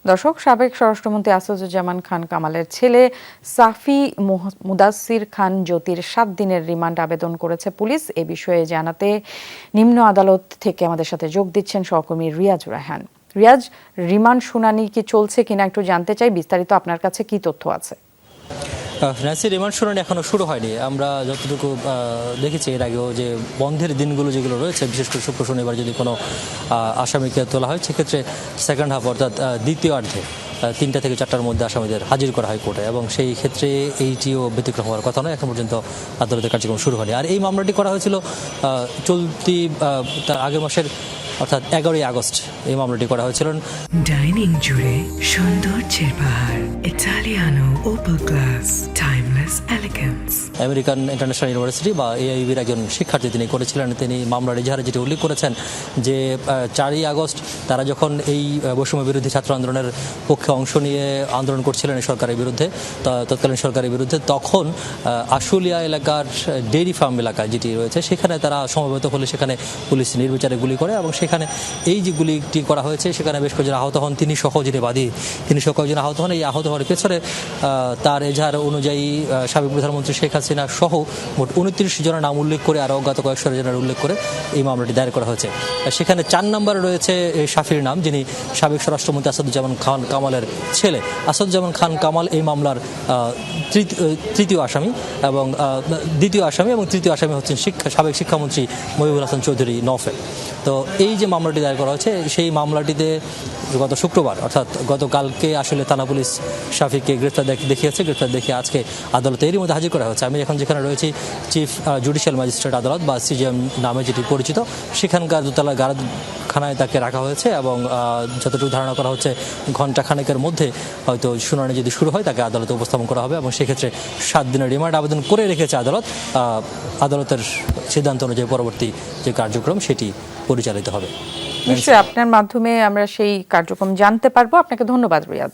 দর্শক, সাবেক স্বরাষ্ট্রমন্ত্রী আসাদুজ্জামান খান কামালের ছেলে সাফি মুদাসসির খান জ্যোতির 7 দিনের রিমান্ড আবেদন করেছে পুলিশ। এ বিষয়ে জানাতে নিম্ন আদালত থেকে আমাদের সাথে যোগ দিচ্ছেন সহকর্মী রিয়াজুর রায়হান। রিয়াজ, রিমান্ড শুনানি কি চলছে কিনা একটু জানতে চাই, বিস্তারিত আপনার কাছে কি তথ্য আছে? ন্যান্সি, রিমান্ড শুনানি এখনো শুরু হয়নি। আমরা যতটুকু দেখেছি এর আগেও যে বন্ধের দিনগুলো যেগুলো রয়েছে, বিশেষ করে শুক্র শনিবার যদি কোনো আসামিকে তোলা হয়, সেক্ষেত্রে সেকেন্ড হাফ অর্থাৎ দ্বিতীয়ার্ধে 3টা থেকে 4টার মধ্যে আসামিদের হাজির করা হয় কোর্টে, এবং সেই ক্ষেত্রে এইটিও ব্যতিক্রম হওয়ার কথা নয়। এখন পর্যন্ত আদালতের কার্যক্রম শুরু হয়নি। আর এই মামলাটি করা হয়েছিল চলতি তার আগের মাসের অর্থাৎ 11ই আগস্ট এই মামলাটি করা হয়েছিল। ডাইনিং জুড়ে সৌন্দর্যের পাহাড়, Italiano Opel class, timeless elegance. American international university বা এআইবির একজন শিক্ষার্থী তিনি করেছিলেন। তিনি মামলার এজাহারে যেটি উল্লেখ করেছেন যে 4ই আগস্ট তারা যখন এই বৈষম্য বিরোধী ছাত্র আন্দোলনের পক্ষে অংশ নিয়ে আন্দোলন করছিলেন সরকারের বিরুদ্ধে, তৎকালীন সরকারের বিরুদ্ধে, তখন আশুলিয়া এলাকার ডেইরি ফার্ম এলাকায় যেটি রয়েছে সেখানে তারা সমবেত হলে সেখানে পুলিশ নির্বিচারে গুলি করে, এবং সেখানে এই যে গুলিটি করা হয়েছে সেখানে বেশ কয়েকজন আহত হন। তিনি সহ যিনি বাদী তিনি সহ কয়েকজন আহত হন। এই আহত হওয়ার পেছনে তার এজাহার অনুযায়ী সাবেক প্রধানমন্ত্রী শেখ হাসিনা সহ মোট 29 জনের নাম উল্লেখ করে আরও গত কয়েকশো জনের উল্লেখ করে এই মামলাটি দায়ের করা হয়েছে। সেখানে 4 নম্বরে রয়েছে শাফির নাম, যিনি সাবেক স্বরাষ্ট্রমন্ত্রী আসাদুজ্জামান খান কামালের ছেলে। আসাদুজ্জামান খান কামাল এই মামলার তৃতীয় আসামি এবং দ্বিতীয় আসামি, এবং তৃতীয় আসামি হচ্ছেন সাবেক শিক্ষামন্ত্রী মহিবুল হাসান চৌধুরী নওফেল। তো এই যে মামলাটি দায়ের করা হয়েছে, সেই মামলাটিতে গত শুক্রবার অর্থাৎ গতকালকে আসলে থানা পুলিশ শাফিককে গ্রেফতার দেখিয়ে আজকে আদালতে এরই মধ্যে হাজির করা হয়েছে। আমি এখন যেখানে রয়েছি চিফ জুডিশিয়াল ম্যাজিস্ট্রেট আদালত বা সিজিএম নামে যেটি পরিচিত, সেখানকার দোতলা গারদখানায় তাকে রাখা হয়েছে, এবং যতটুকু ধারণা করা হচ্ছে ঘণ্টাখানেকের মধ্যে হয়তো শুনানি যদি শুরু হয় তাকে আদালতে উপস্থাপন করা হবে, এবং সেক্ষেত্রে 7 দিনের রিমান্ড আবেদন করে রেখেছে আদালত। আদালতের সিদ্ধান্ত অনুযায়ী পরবর্তী যে কার্যক্রম সেটি পরিচালিত হবে। নিশ্চয়ই আপনার মাধ্যমে আমরা সেই কার্যক্রম জানতে পারবো। আপনাকে ধন্যবাদ রিয়াজ।